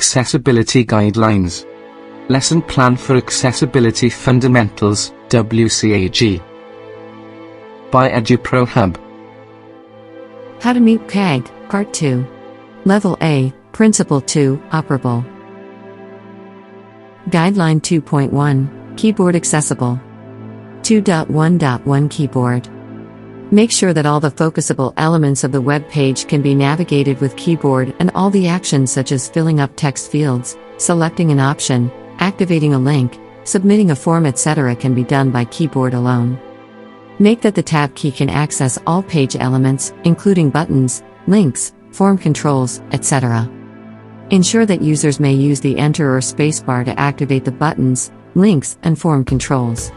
Accessibility Guidelines. Lesson Plan for Accessibility Fundamentals, WCAG. By edupro Hub. How to meet WCAG, Part 2. Level A, Principle 2, Operable. Guideline 2.1, Keyboard Accessible. 2.1.1 Keyboard. Make sure that all the focusable elements of the web page can be navigated with keyboard, and all the actions such as filling up text fields, selecting an option, activating a link, submitting a form, etc. can be done by keyboard alone. Make that the tab key can access all page elements, including buttons, links, form controls, etc. Ensure that users may use the Enter or Spacebar to activate the buttons, links, and form controls.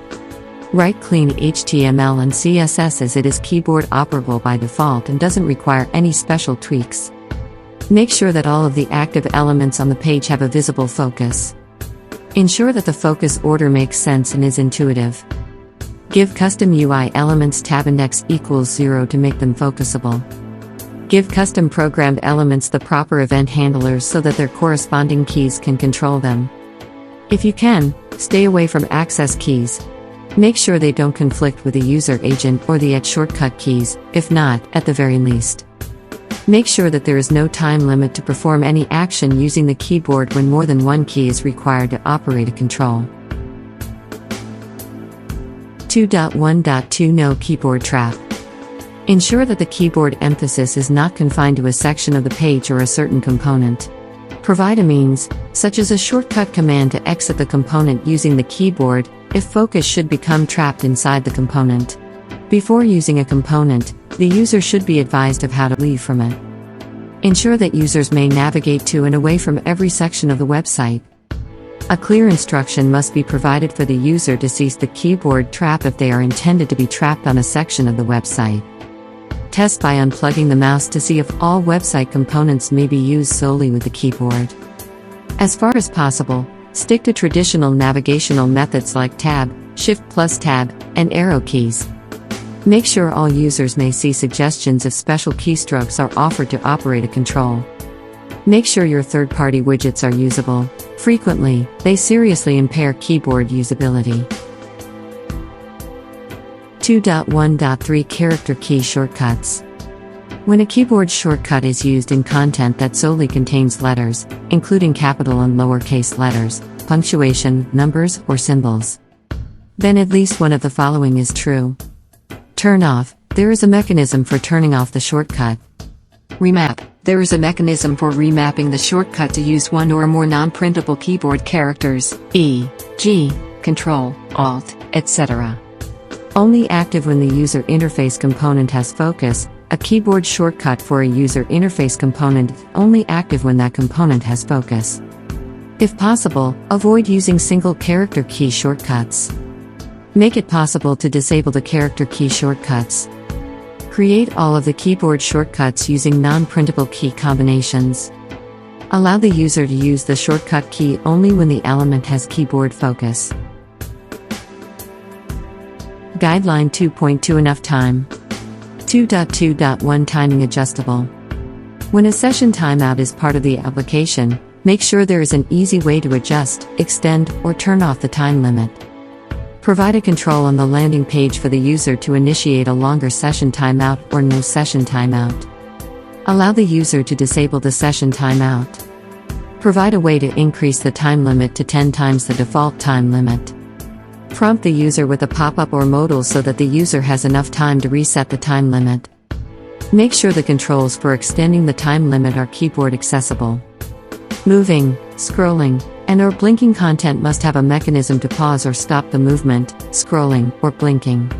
Write clean HTML and CSS as it is keyboard operable by default and doesn't require any special tweaks. Make sure that all of the active elements on the page have a visible focus. Ensure that the focus order makes sense and is intuitive. Give custom UI elements tab index equals 0 to make them focusable. Give custom programmed elements the proper event handlers so that their corresponding keys can control them. If you can, stay away from access keys. Make sure they don't conflict with the user agent or the shortcut keys, if not, at the very least. Make sure that there is no time limit to perform any action using the keyboard when more than one key is required to operate a control. 2.1.2 No Keyboard Trap. Ensure that the keyboard emphasis is not confined to a section of the page or a certain component. Provide a means, such as a shortcut command to exit the component using the keyboard, if focus should become trapped inside the component. Before using a component, the user should be advised of how to leave from it. Ensure that users may navigate to and away from every section of the website. A clear instruction must be provided for the user to cease the keyboard trap if they are intended to be trapped on a section of the website. Test by unplugging the mouse to see if all website components may be used solely with the keyboard. As far as possible, stick to traditional navigational methods like Tab, Shift plus Tab, and arrow keys. Make sure all users may see suggestions if special keystrokes are offered to operate a control. Make sure your third-party widgets are usable. Frequently, they seriously impair keyboard usability. 2.1.3 Character Key Shortcuts. When a keyboard shortcut is used in content that solely contains letters, including capital and lowercase letters, punctuation, numbers, or symbols, then at least one of the following is true. Turn off. There is a mechanism for turning off the shortcut. Remap. There is a mechanism for remapping the shortcut to use one or more non-printable keyboard characters, e.g., Ctrl, Alt, etc. Only active when the user interface component has focus. A keyboard shortcut for a user interface component is only active when that component has focus. If possible, avoid using single character key shortcuts. Make it possible to disable the character key shortcuts. Create all of the keyboard shortcuts using non-printable key combinations. Allow the user to use the shortcut key only when the element has keyboard focus. Guideline 2.2 Enough time. 2.2.1 Timing Adjustable. When a session timeout is part of the application, make sure there is an easy way to adjust, extend, or turn off the time limit. Provide a control on the landing page for the user to initiate a longer session timeout or no session timeout. Allow the user to disable the session timeout. Provide a way to increase the time limit to 10 times the default time limit. Prompt the user with a pop-up or modal so that the user has enough time to reset the time limit. Make sure the controls for extending the time limit are keyboard accessible. Moving, scrolling, and/or blinking content must have a mechanism to pause or stop the movement, scrolling, or blinking.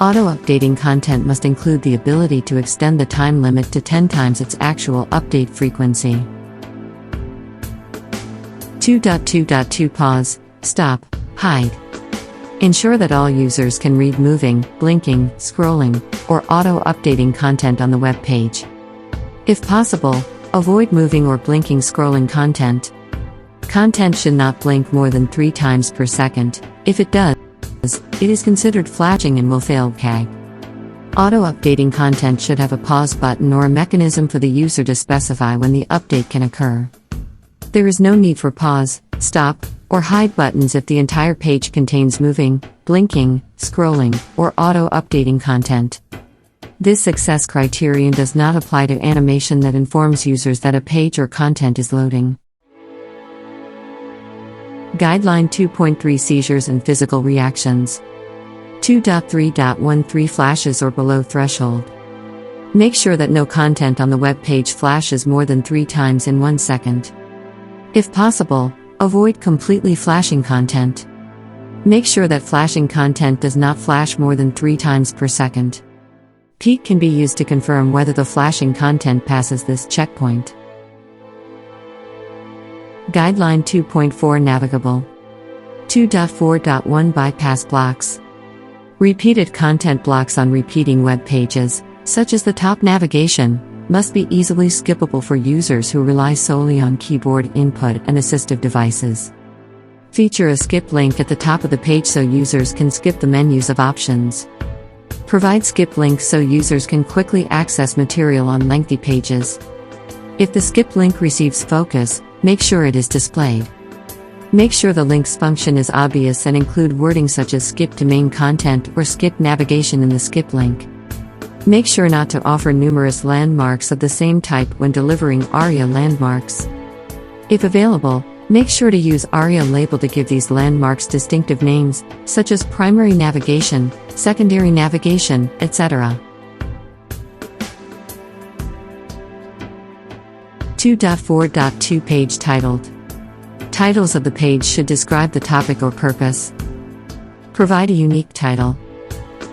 Auto-updating content must include the ability to extend the time limit to 10 times its actual update frequency. 2.2.2 Pause, stop, hide. Ensure that all users can read moving, blinking, scrolling, or auto-updating content on the web page. If possible, avoid moving or blinking scrolling content. Content should not blink more than 3 times per second. If it does, it is considered flashing and will fail WCAG. Auto-updating content should have a pause button or a mechanism for the user to specify when the update can occur. There is no need for pause, stop, or hide buttons if the entire page contains moving, blinking, scrolling, or auto-updating content. This success criterion does not apply to animation that informs users that a page or content is loading. Guideline 2.3 Seizures and Physical Reactions. 2.3.13 Flashes or below threshold. Make sure that no content on the web page flashes more than 3 times in 1 second. If possible, avoid completely flashing content. Make sure that flashing content does not flash more than 3 times per second. Peek can be used to confirm whether the flashing content passes this checkpoint. Guideline 2.4 Navigable. 2.4.1 Bypass blocks. Repeated content blocks on repeating web pages, such as the top navigation, must be easily skippable for users who rely solely on keyboard input and assistive devices. Feature a skip link at the top of the page so users can skip the menus of options. Provide skip links so users can quickly access material on lengthy pages. If the skip link receives focus, make sure it is displayed. Make sure the links function is obvious and include wording such as skip to main content or skip navigation in the skip link. Make sure not to offer numerous landmarks of the same type when delivering ARIA landmarks. If available, make sure to use ARIA label to give these landmarks distinctive names, such as primary navigation, secondary navigation, etc. 2.4.2 Page titled. Titles of the page should describe the topic or purpose. Provide a unique title.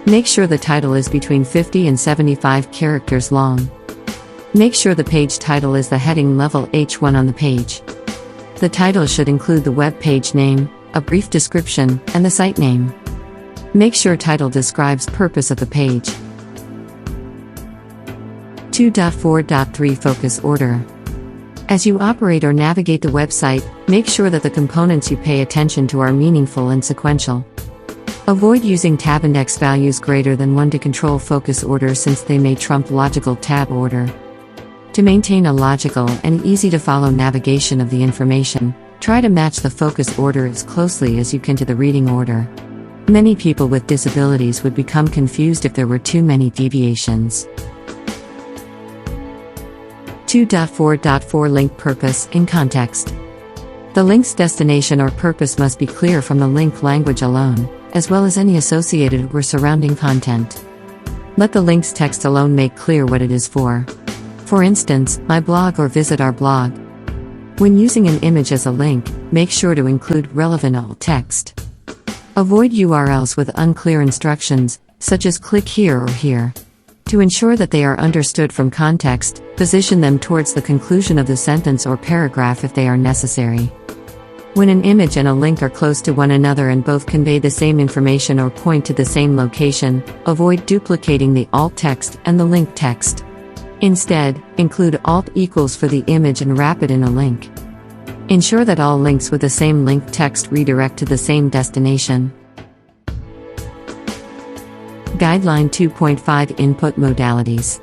Make sure the title is between 50 and 75 characters long. Make sure the page title is the heading level H1 on the page. The title should include the web page name, a brief description, and the site name. Make sure title describes purpose of the page. 2.4.3 Focus order. As you operate or navigate the website, make sure that the components you pay attention to are meaningful and sequential. Avoid using tab index values greater than 1 to control focus order since they may trump logical tab order. To maintain a logical and easy-to-follow navigation of the information, try to match the focus order as closely as you can to the reading order. Many people with disabilities would become confused if there were too many deviations. 2.4.4 Link purpose in context. The link's destination or purpose must be clear from the link language alone, as well as any associated or surrounding content. Let the link's text alone make clear what it is for. For instance, my blog or visit our blog. When using an image as a link, make sure to include relevant alt text. Avoid URLs with unclear instructions, such as click here or here. To ensure that they are understood from context, position them towards the conclusion of the sentence or paragraph if they are necessary. When an image and a link are close to one another and both convey the same information or point to the same location, avoid duplicating the alt text and the link text. Instead, include alt equals for the image and wrap it in a link. Ensure that all links with the same link text redirect to the same destination. Guideline 2.5 Input modalities.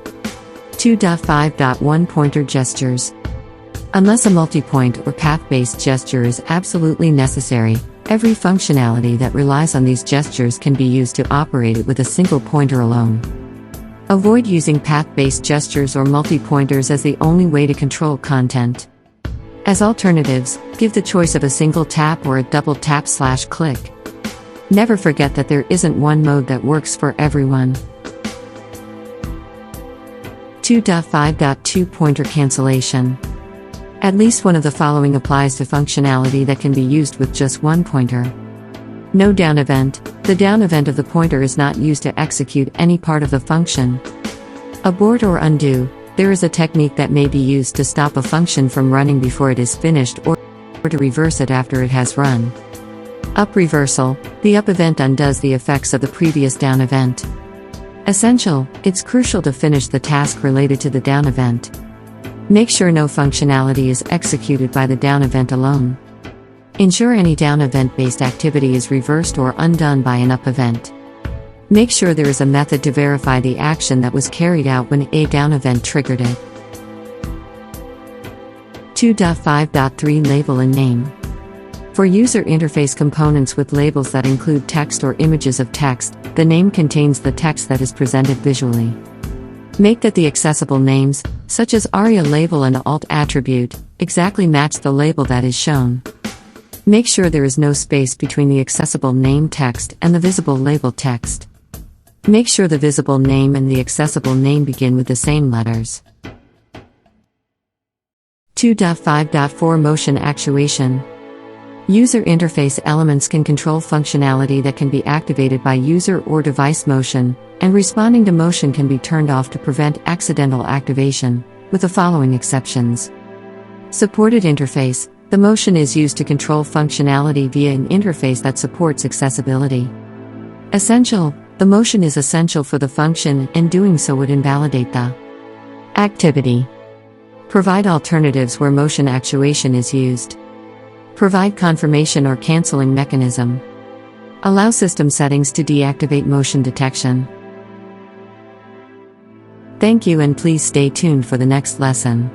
2.5.1 Pointer gestures. Unless a multi-point or path-based gesture is absolutely necessary, every functionality that relies on these gestures can be used to operate it with a single pointer alone. Avoid using path-based gestures or multi-pointers as the only way to control content. As alternatives, give the choice of a single tap or a double tap/click. Never forget that there isn't one mode that works for everyone. 2.5.2 Pointer cancellation. At least one of the following applies to functionality that can be used with just one pointer. No down event. The down event of the pointer is not used to execute any part of the function. Abort or undo. There is a technique that may be used to stop a function from running before it is finished or to reverse it after it has run. Up reversal. The up event undoes the effects of the previous down event. Essential. It's crucial to finish the task related to the down event. Make sure no functionality is executed by the down event alone. Ensure any down event-based activity is reversed or undone by an up event. Make sure there is a method to verify the action that was carried out when a down event triggered it. 2.5.3 Label and name. For user interface components with labels that include text or images of text, the name contains the text that is presented visually. Make that the accessible names, such as ARIA label and alt attribute, exactly match the label that is shown. Make sure there is no space between the accessible name text and the visible label text. Make sure the visible name and the accessible name begin with the same letters. 2.5.4 Motion actuation. User interface elements can control functionality that can be activated by user or device motion, and responding to motion can be turned off to prevent accidental activation, with the following exceptions. Supported interface. The motion is used to control functionality via an interface that supports accessibility. Essential. The motion is essential for the function, and doing so would invalidate the activity. Provide alternatives where motion actuation is used. Provide confirmation or canceling mechanism. Allow system settings to deactivate motion detection. Thank you, and please stay tuned for the next lesson.